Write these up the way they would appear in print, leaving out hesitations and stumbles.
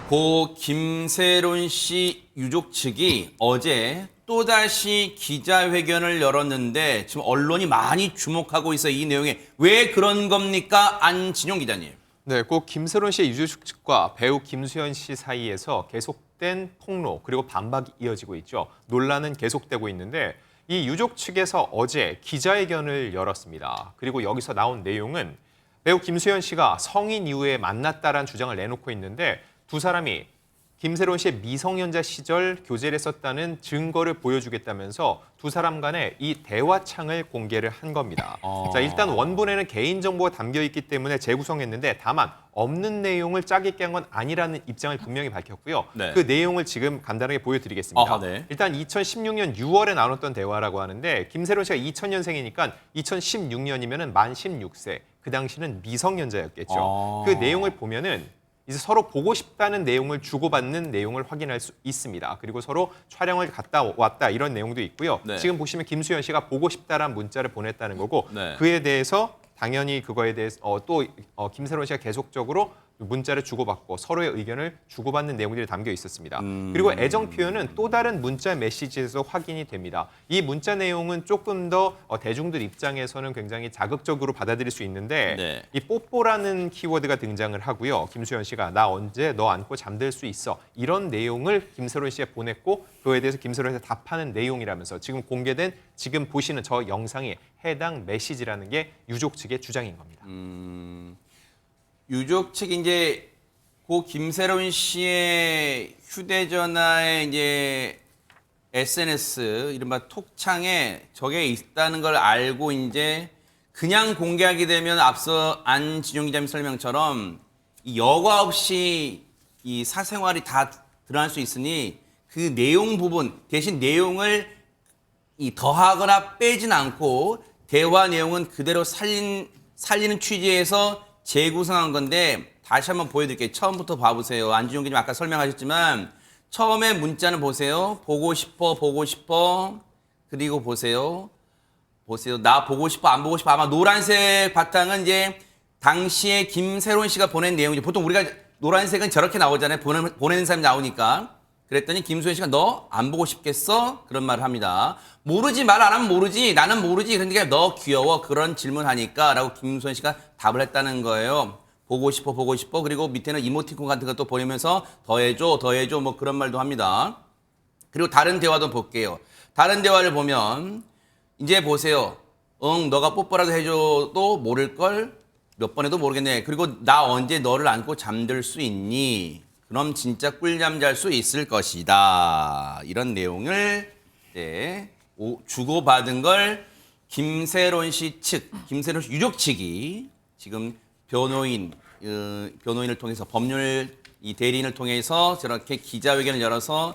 고 김세론 씨 유족 측이 어제 또다시 기자회견을 열었는데 지금 언론이 많이 주목하고 있어요. 이 내용에 왜 그런 겁니까? 안진용 기자님. 네, 꼭 김세론 씨의 유족 측과 배우 김수현 씨 사이에서 계속된 폭로 그리고 반박이 이어지고 있죠. 논란은 계속되고 있는데 이 유족 측에서 어제 기자회견을 열었습니다. 그리고 여기서 나온 내용은 배우 김수현 씨가 성인 이후에 만났다라는 주장을 내놓고 있는데 두 사람이 김세론 씨의 미성년자 시절 교제를 했었다는 증거를 보여주겠다면서 두 사람 간의 이 대화창을 공개를 한 겁니다. 자, 일단 원본에는 개인정보가 담겨 있기 때문에 재구성했는데 다만 없는 내용을 짜깁기 한 건 아니라는 입장을 분명히 밝혔고요. 네. 그 내용을 지금 간단하게 보여드리겠습니다. 네. 일단 2016년 6월에 나눴던 대화라고 하는데 김세론 씨가 2000년생이니까 2016년이면 만 16세. 그 당시는 미성년자였겠죠. 그 내용을 보면은 이제 서로 보고 싶다는 내용을 주고받는 내용을 확인할 수 있습니다. 그리고 서로 촬영을 갔다 왔다 이런 내용도 있고요. 네. 지금 보시면 김수현 씨가 보고 싶다라는 문자를 보냈다는 거고 네. 그에 대해서 당연히 그거에 대해서 김세론 씨가 계속적으로 문자를 주고받고 서로의 의견을 주고받는 내용들이 담겨 있었습니다. 그리고 애정 표현은 또 다른 문자 메시지에서 확인이 됩니다. 이 문자 내용은 조금 더 대중들 입장에서는 굉장히 자극적으로 받아들일 수 있는데 네. 이 뽀뽀라는 키워드가 등장을 하고요. 김수현 씨가 나 언제 너 안고 잠들 수 있어 이런 내용을 김세론 씨에 보냈고 그에 대해서 김세론 씨가 답하는 내용이라면서 지금 공개된 지금 보시는 저 영상이 해당 메시지라는 게 유족 측의 주장인 겁니다. 유족 측이 이제 고 김세론 씨의 휴대전화에 이제 SNS 이른바 톡창에 저게 있다는 걸 알고 이제 그냥 공개하게 되면 앞서 안진용 기자님 설명처럼 이 여과 없이 이 사생활이 다 드러날 수 있으니 그 내용 부분 대신 내용을 이 더하거나 빼진 않고 대화 내용은 그대로 살리는 취지에서 재구성한 건데 다시 한번 보여드릴게요. 처음부터 봐보세요. 안진용 기자님 아까 설명하셨지만 처음에 문자는 보세요. 보고 싶어, 보고 싶어. 그리고 보세요. 나 보고 싶어, 안 보고 싶어. 아마 노란색 바탕은 이제 당시에 김세론 씨가 보낸 내용이죠. 보통 우리가 노란색은 저렇게 나오잖아요. 보내는 사람이 나오니까. 그랬더니 김수현 씨가 너 안 보고 싶겠어? 그런 말을 합니다. 모르지, 말 안 하면 모르지. 나는 모르지. 그러니까 너 귀여워. 그런 질문하니까 라고 김수현 씨가 답을 했다는 거예요. 보고 싶어, 보고 싶어. 그리고 밑에는 이모티콘 같은 것도 보내면서 더해줘, 더해줘. 뭐 그런 말도 합니다. 그리고 다른 대화도 볼게요. 다른 대화를 보면 이제 보세요. 너가 뽀뽀라도 해줘도 모를걸? 몇 번 해도 모르겠네. 그리고 나 언제 너를 안고 잠들 수 있니? 그럼 진짜 꿀잠 잘 수 있을 것이다. 이런 내용을 주고받은 걸 김세론 씨 측, 김세론 씨 유족 측이 지금 변호인을 통해서 법률 이 대리인을 통해서 저렇게 기자회견을 열어서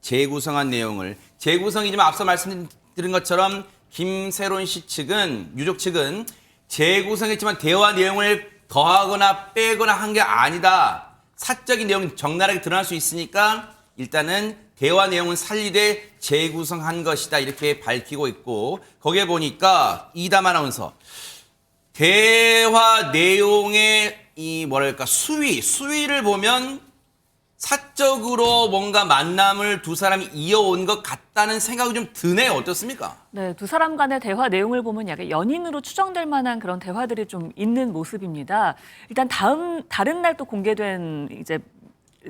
재구성한 내용을 재구성이지만 앞서 말씀드린 것처럼 김세론 씨 측은 유족 측은 재구성했지만 대화 내용을 더하거나 빼거나 한 게 아니다. 사적인 내용이 적나라하게 드러날 수 있으니까 일단은 대화 내용은 살리되 재구성한 것이다. 이렇게 밝히고 있고 거기에 보니까 이담 아나운서 대화 내용의 이 뭐랄까 수위를 보면 사적으로 뭔가 만남을 두 사람이 이어온 것 같다는 생각이 좀 드네요. 어떻습니까? 네, 두 사람 간의 대화 내용을 보면 약간 연인으로 추정될 만한 그런 대화들이 좀 있는 모습입니다. 일단 다른 날 또 공개된 이제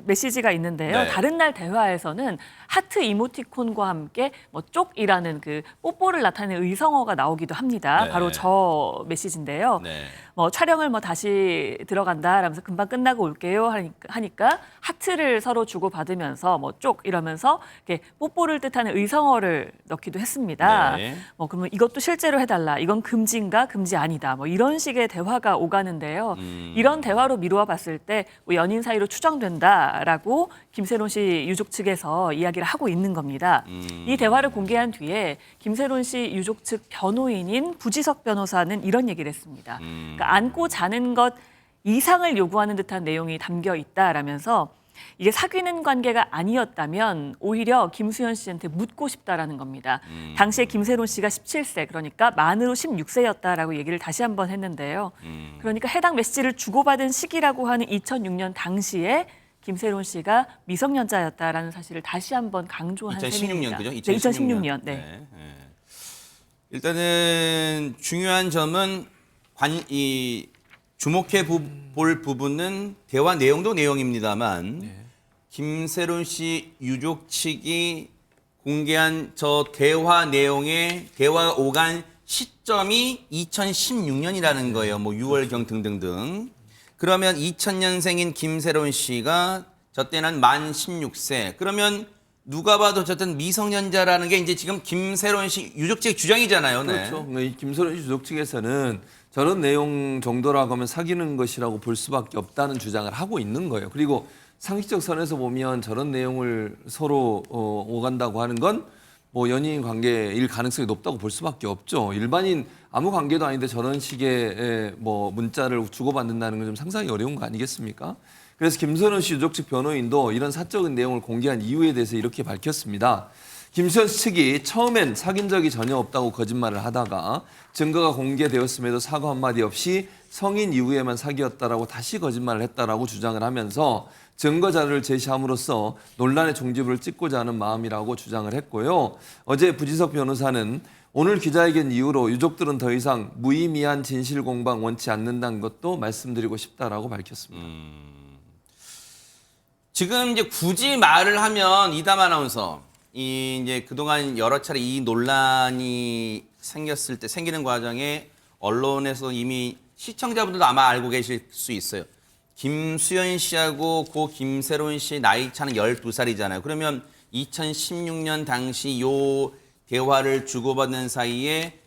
메시지가 있는데요. 네. 다른 날 대화에서는 하트 이모티콘과 함께 뭐 쪽이라는 그 뽀뽀를 나타내는 의성어가 나오기도 합니다. 네. 바로 저 메시지인데요. 네. 뭐 촬영을 뭐 다시 들어간다라면서 금방 끝나고 올게요 하니까 하트를 서로 주고 받으면서 뭐 쪽 이러면서 이렇게 뽀뽀를 뜻하는 의성어를 넣기도 했습니다. 네. 뭐 그러면 이것도 실제로 해달라. 이건 금지인가 금지 아니다. 뭐 이런 식의 대화가 오가는데요. 이런 대화로 미루어 봤을 때 뭐 연인 사이로 추정된다라고 김세론 씨 유족 측에서 이야기를 하고 있는 겁니다. 이 대화를 공개한 뒤에 김세론 씨 유족 측 변호인인 부지석 변호사는 이런 얘기를 했습니다. 그러니까 안고 자는 것 이상을 요구하는 듯한 내용이 담겨 있다라면서 이게 사귀는 관계가 아니었다면 오히려 김수현 씨한테 묻고 싶다라는 겁니다. 당시에 김세론 씨가 17세, 그러니까 만으로 16세였다라고 얘기를 다시 한번 했는데요. 그러니까 해당 메시지를 주고받은 시기라고 하는 2006년 당시에 김세론 씨가 미성년자였다라는 사실을 다시 한번 강조한 2016년 셈입니다. 그죠? 네, 2016년. 네. 네. 일단은 중요한 점은 주목해 볼 부분은 대화 내용도 내용입니다만 김세론 씨 유족 측이 공개한 저 대화 내용의 대화 오간 시점이 2016년이라는 거예요. 뭐 6월경 등등등. 그러면 2000년생인 김세론 씨가 저 때는 만 16세. 그러면 누가 봐도 어쨌든 미성년자라는 게 이제 지금 김세론 씨 유족 측의 주장이잖아요. 네. 그렇죠. 이 김세론 씨 유족 측에서는 저런 내용 정도라고 하면 사귀는 것이라고 볼 수밖에 없다는 주장을 하고 있는 거예요. 그리고 상식적 선에서 보면 저런 내용을 서로 오간다고 하는 건 뭐 연인 관계일 가능성이 높다고 볼 수밖에 없죠. 일반인 아무 관계도 아닌데 저런 식의 뭐 문자를 주고받는다는 건 좀 상상이 어려운 거 아니겠습니까? 그래서 김세론 씨 유족 측 변호인도 이런 사적인 내용을 공개한 이유에 대해서 이렇게 밝혔습니다. 김수현 씨 측이 처음엔 사귄 적이 전혀 없다고 거짓말을 하다가 증거가 공개되었음에도 사과 한마디 없이 성인 이후에만 사귀었다라고 다시 거짓말을 했다라고 주장을 하면서 증거 자료를 제시함으로써 논란의 종지부를 찍고자 하는 마음이라고 주장을 했고요. 어제 부지석 변호사는 오늘 기자회견 이후로 유족들은 더 이상 무의미한 진실 공방 원치 않는다는 것도 말씀드리고 싶다라고 밝혔습니다. 지금 이제 굳이 말을 하면 이담 아나운서 이제 그동안 여러 차례 이 논란이 생기는 과정에 언론에서 이미 시청자분들도 아마 알고 계실 수 있어요. 김수현 씨하고 고 김세론 씨 나이 차는 12살이잖아요. 그러면 2016년 당시 요 대화를 주고받는 사이에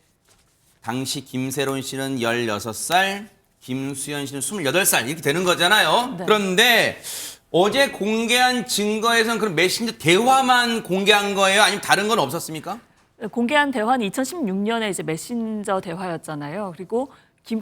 당시 김세론 씨는 16살, 김수현 씨는 28살 이렇게 되는 거잖아요. 네. 그런데 어제 공개한 증거에서는 그럼 메신저 대화만 공개한 거예요? 아니면 다른 건 없었습니까? 공개한 대화는 2016년에 이제 메신저 대화였잖아요. 그리고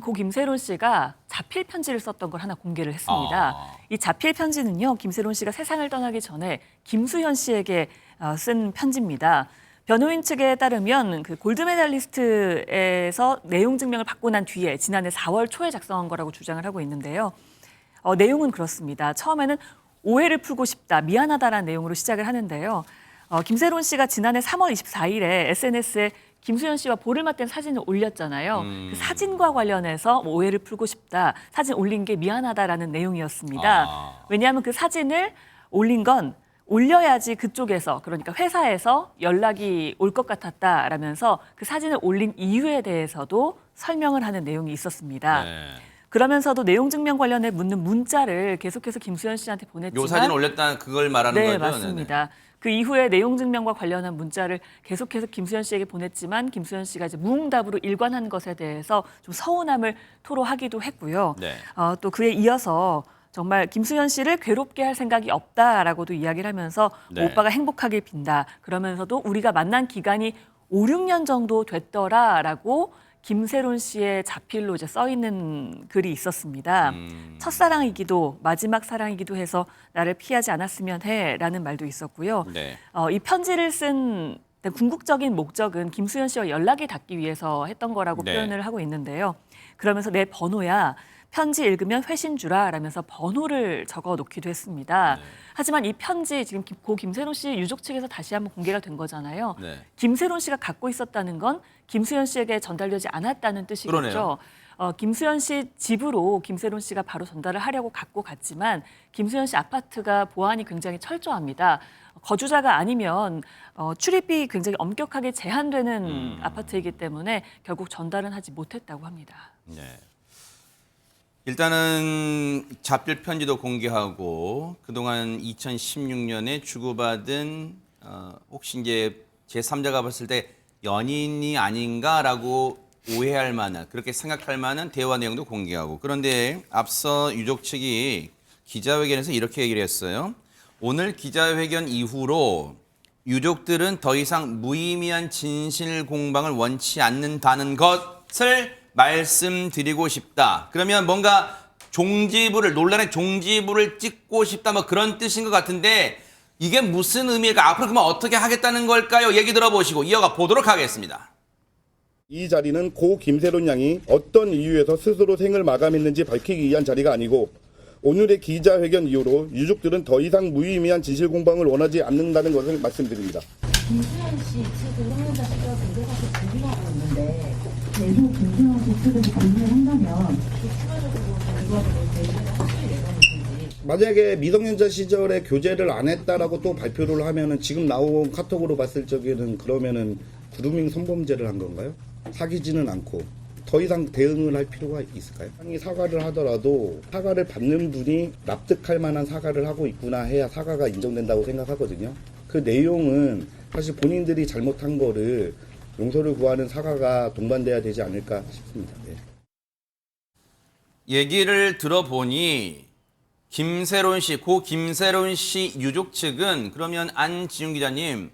고 김세론 씨가 자필 편지를 썼던 걸 하나 공개를 했습니다. 이 자필 편지는요, 김세론 씨가 세상을 떠나기 전에 김수현 씨에게 쓴 편지입니다. 변호인 측에 따르면 그 골드메달리스트에서 내용 증명을 받고 난 뒤에 지난해 4월 초에 작성한 거라고 주장을 하고 있는데요. 내용은 그렇습니다. 처음에는 오해를 풀고 싶다, 미안하다라는 내용으로 시작을 하는데요. 김세론 씨가 지난해 3월 24일에 SNS에 김수현 씨와 볼을 맞댄 사진을 올렸잖아요. 그 사진과 관련해서 뭐 오해를 풀고 싶다, 사진 올린 게 미안하다라는 내용이었습니다. 왜냐하면 그 사진을 올린 건 올려야지 그쪽에서, 그러니까 회사에서 연락이 올 것 같았다라면서 그 사진을 올린 이유에 대해서도 설명을 하는 내용이 있었습니다. 네. 그러면서도 내용 증명 관련해 묻는 문자를 계속해서 김수현 씨한테 보냈지만 요 사진 올렸다 그걸 말하는 네, 거죠? 맞습니다. 그 이후에 내용 증명과 관련한 문자를 계속해서 김수현 씨에게 보냈지만 김수현 씨가 이제 무응답으로 일관한 것에 대해서 좀 서운함을 토로하기도 했고요. 네. 또 그에 이어서 정말 김수현 씨를 괴롭게 할 생각이 없다라고도 이야기를 하면서 네. 오빠가 행복하게 빈다. 그러면서도 우리가 만난 기간이 5, 6년 정도 됐더라라고 김세론 씨의 자필로 이제 써 있는 글이 있었습니다. 첫사랑이기도 마지막 사랑이기도 해서 나를 피하지 않았으면 해라는 말도 있었고요. 네. 이 편지를 쓴 궁극적인 목적은 김수현 씨와 연락이 닿기 위해서 했던 거라고 네. 표현을 하고 있는데요. 그러면서 내 번호야. 편지 읽으면 회신 주라 라면서 번호를 적어 놓기도 했습니다. 네. 하지만 이 편지 지금 고 김세론 씨 유족 측에서 다시 한번 공개가 된 거잖아요. 네. 김세론 씨가 갖고 있었다는 건 김수현 씨에게 전달되지 않았다는 뜻이겠죠. 그러네요. 김수현 씨 집으로 김세론 씨가 바로 전달을 하려고 갖고 갔지만 김수현 씨 아파트가 보안이 굉장히 철저합니다. 거주자가 아니면 출입이 굉장히 엄격하게 제한되는 아파트이기 때문에 결국 전달은 하지 못했다고 합니다. 네. 일단은 자필 편지도 공개하고 그동안 2016년에 주고받은 혹시 이제 제3자가 봤을 때 연인이 아닌가라고 오해할 만한, 그렇게 생각할 만한 대화 내용도 공개하고, 그런데 앞서 유족 측이 기자회견에서 이렇게 얘기를 했어요. 오늘 기자회견 이후로 유족들은 더 이상 무의미한 진실 공방을 원치 않는다는 것을 말씀드리고 싶다. 그러면 뭔가 논란의 종지부를 찍고 싶다, 뭐 그런 뜻인 것 같은데 이게 무슨 의미일까? 앞으로 그러면 어떻게 하겠다는 걸까요? 얘기 들어보시고 이어가 보도록 하겠습니다. 이 자리는 고 김세론 양이 어떤 이유에서 스스로 생을 마감했는지 밝히기 위한 자리가 아니고 오늘의 기자회견 이후로 유족들은 더 이상 무의미한 진실 공방을 원하지 않는다는 것을 말씀드립니다. 김수현 씨 측은 성년자 시절 공개사실 부인하고 있는데 계속 김수현 씨 측에서 부인을 한다면 추가적으로 이거를 대리를 하실 예정이신지. 만약에 미성년자 시절에 교제를 안 했다라고 또 발표를 하면은 지금 나온 카톡으로 봤을 적에는 그러면은 그루밍 성범죄를 한 건가요? 사귀지는 않고 더 이상 대응을 할 필요가 있을까요? 상이 사과를 하더라도 사과를 받는 분이 납득할 만한 사과를 하고 있구나 해야 사과가 인정된다고 생각하거든요. 그 내용은 사실 본인들이 잘못한 거를 용서를 구하는 사과가 동반돼야 되지 않을까 싶습니다. 네. 얘기를 들어보니 고 김새로운 씨 유족 측은 그러면 안지훈 기자님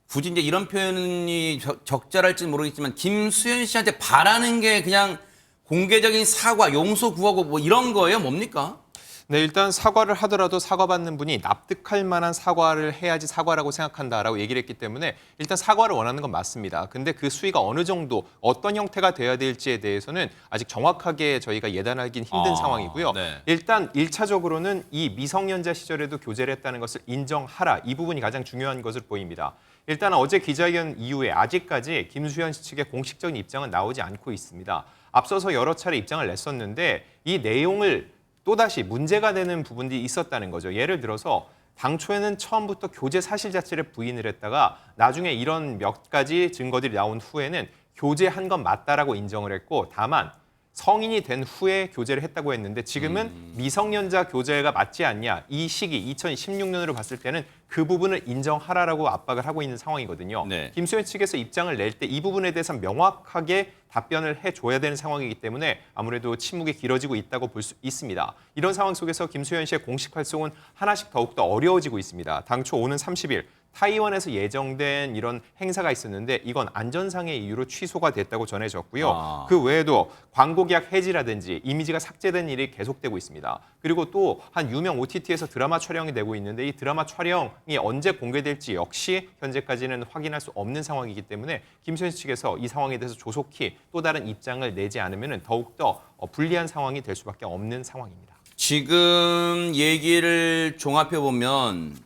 굳이 이제 이런 표현이 적절할지는 모르겠지만 김수현 씨한테 바라는 게 그냥 공개적인 사과, 용서 구하고 뭐 이런 거예요? 뭡니까? 네, 일단 사과를 하더라도 사과받는 분이 납득할 만한 사과를 해야지 사과라고 생각한다라고 얘기를 했기 때문에 일단 사과를 원하는 건 맞습니다. 근데 그 수위가 어느 정도 어떤 형태가 돼야 될지에 대해서는 아직 정확하게 저희가 예단하기는 힘든 상황이고요. 네. 일단 1차적으로는 이 미성년자 시절에도 교제를 했다는 것을 인정하라. 이 부분이 가장 중요한 것으로 보입니다. 일단 어제 기자회견 이후에 아직까지 김수현 씨 측의 공식적인 입장은 나오지 않고 있습니다. 앞서서 여러 차례 입장을 냈었는데 이 내용을 또다시 문제가 되는 부분들이 있었다는 거죠. 예를 들어서 당초에는 처음부터 교제 사실 자체를 부인을 했다가 나중에 이런 몇 가지 증거들이 나온 후에는 교제한 건 맞다라고 인정을 했고 다만 성인이 된 후에 교제를 했다고 했는데 지금은 미성년자 교제가 맞지 않냐. 이 시기 2016년으로 봤을 때는 그 부분을 인정하라라고 압박을 하고 있는 상황이거든요. 네. 김수현 측에서 입장을 낼 때 이 부분에 대해서 명확하게 답변을 해줘야 되는 상황이기 때문에 아무래도 침묵이 길어지고 있다고 볼 수 있습니다. 이런 상황 속에서 김수현 씨의 공식 활동은 하나씩 더욱더 어려워지고 있습니다. 당초 오는 30일 타이완에서 예정된 이런 행사가 있었는데 이건 안전상의 이유로 취소가 됐다고 전해졌고요. 그 외에도 광고 계약 해지라든지 이미지가 삭제된 일이 계속되고 있습니다. 그리고 또 한 유명 OTT에서 드라마 촬영이 되고 있는데 이 드라마 촬영이 언제 공개될지 역시 현재까지는 확인할 수 없는 상황이기 때문에 김수현 씨 측에서 이 상황에 대해서 조속히 또 다른 입장을 내지 않으면 더욱더 불리한 상황이 될 수밖에 없는 상황입니다. 지금 얘기를 종합해 보면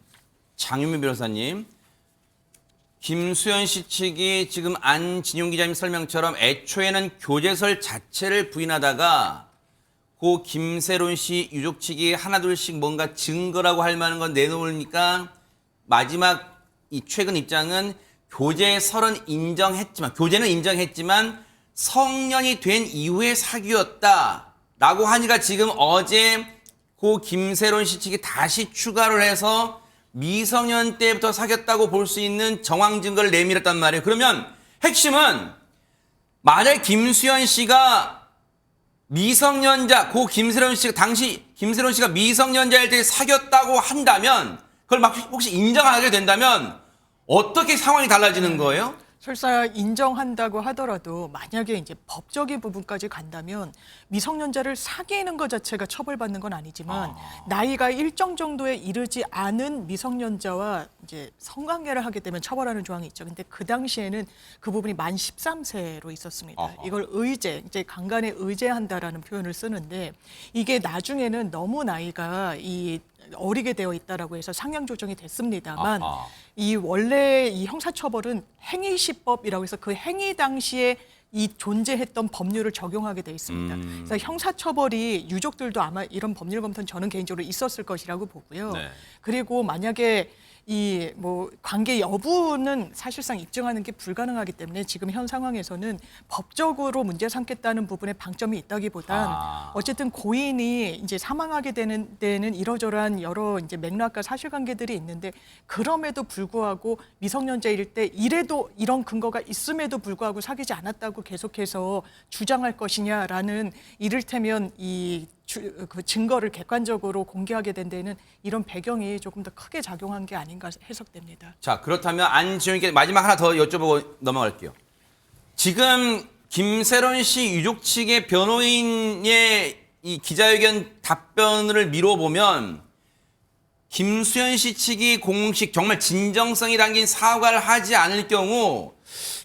장윤미 변호사님, 김수현 씨 측이 지금 안진용 기자님 설명처럼 애초에는 교제설 자체를 부인하다가 고 김새로운 씨 유족 측이 하나둘씩 뭔가 증거라고 할 만한 건 내놓으니까 마지막 이 최근 입장은 교제설은 인정했지만 교제는 인정했지만 성년이 된 이후에 사귀었다라고 하니까 지금 어제 고 김새로운 씨 측이 다시 추가를 해서 미성년 때부터 사귀었다고 볼 수 있는 정황 증거를 내밀었단 말이에요. 그러면 핵심은 만약 김수현 씨가 미성년자, 고 김새로운 씨가 당시 김새로운 씨가 미성년자일 때 사귀었다고 한다면 그걸 막 혹시 인정하게 된다면 어떻게 상황이 달라지는 거예요? 설사 인정한다고 하더라도 만약에 이제 법적인 부분까지 간다면 미성년자를 사귀는 것 자체가 처벌받는 건 아니지만 나이가 일정 정도에 이르지 않은 미성년자와 이제 성관계를 하게 되면 처벌하는 조항이 있죠. 근데 그 당시에는 그 부분이 만 13세로 있었습니다. 이걸 이제 강간에 의제한다라는 표현을 쓰는데 이게 나중에는 너무 나이가 어리게 되어 있다라고 해서 상향 조정이 됐습니다만 이 원래 이 형사처벌은 행위시법이라고 해서 그 행위 당시에 이 존재했던 법률을 적용하게 돼 있습니다. 그래서 형사처벌이 유족들도 아마 이런 법률 검토는 저는 개인적으로 있었을 것이라고 보고요. 네. 그리고 만약에 이 뭐 관계 여부는 사실상 입증하는 게 불가능하기 때문에 지금 현 상황에서는 법적으로 문제 삼겠다는 부분에 방점이 있다기보단 어쨌든 고인이 이제 사망하게 되는 데는 이러저러한 여러 이제 맥락과 사실관계들이 있는데 그럼에도 불구하고 미성년자일 때 이래도 이런 근거가 있음에도 불구하고 사귀지 않았다고 계속해서 주장할 것이냐라는 이를테면 그 증거를 객관적으로 공개하게 된 데는 이런 배경이 조금 더 크게 작용한 게 아닌가 해석됩니다. 자, 그렇다면 안지훈께 마지막 하나 더 여쭤보고 넘어갈게요. 지금 김새로운 씨 유족 측의 변호인의 이 기자회견 답변을 미뤄보면 김수현 씨 측이 공식 정말 진정성이 담긴 사과를 하지 않을 경우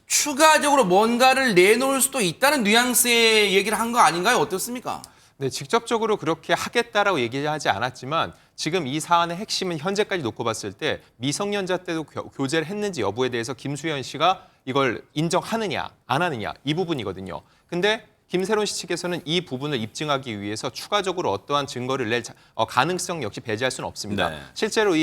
추가적으로 뭔가를 내놓을 수도 있다는 뉘앙스의 얘기를 한 거 아닌가요? 어떻습니까? 네, 직접적으로 그렇게 하겠다라고 얘기하지 않았지만 지금 이 사안의 핵심은 현재까지 놓고 봤을 때 미성년자 때도 교제를 했는지 여부에 대해서 김수현 씨가 이걸 인정하느냐 안 하느냐 이 부분이거든요. 근데 김세론 씨 측에서는 이 부분을 입증하기 위해서 추가적으로 어떠한 증거를 낼 가능성 역시 배제할 수는 없습니다. 네. 실제로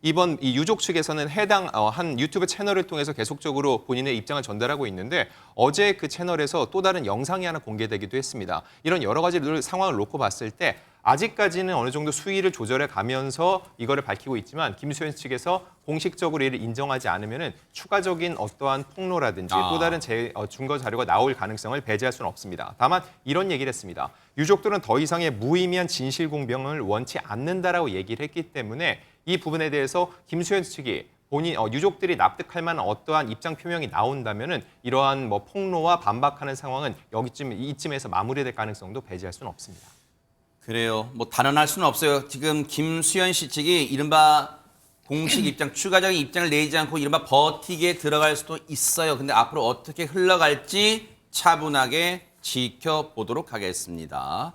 이번 이 유족 측에서는 해당 한 유튜브 채널을 통해서 계속적으로 본인의 입장을 전달하고 있는데 어제 그 채널에서 또 다른 영상이 하나 공개되기도 했습니다. 이런 여러 가지 상황을 놓고 봤을 때 아직까지는 어느 정도 수위를 조절해 가면서 이거를 밝히고 있지만 김수현 측에서 공식적으로 이를 인정하지 않으면은 추가적인 어떠한 폭로라든지 또 다른 증거 자료가 나올 가능성을 배제할 수는 없습니다. 다만 이런 얘기를 했습니다. 유족들은 더 이상의 무의미한 진실 공방을 원치 않는다라고 얘기를 했기 때문에 이 부분에 대해서 김수현 측이 본인 유족들이 납득할 만한 어떠한 입장 표명이 나온다면은 이러한 뭐 폭로와 반박하는 상황은 이쯤에서 마무리될 가능성도 배제할 수는 없습니다. 그래요. 뭐 단언할 수는 없어요. 지금 김수현 씨 측이 이른바 공식 입장, 추가적인 입장을 내지 않고 이른바 버티게 들어갈 수도 있어요. 근데 앞으로 어떻게 흘러갈지 차분하게 지켜보도록 하겠습니다.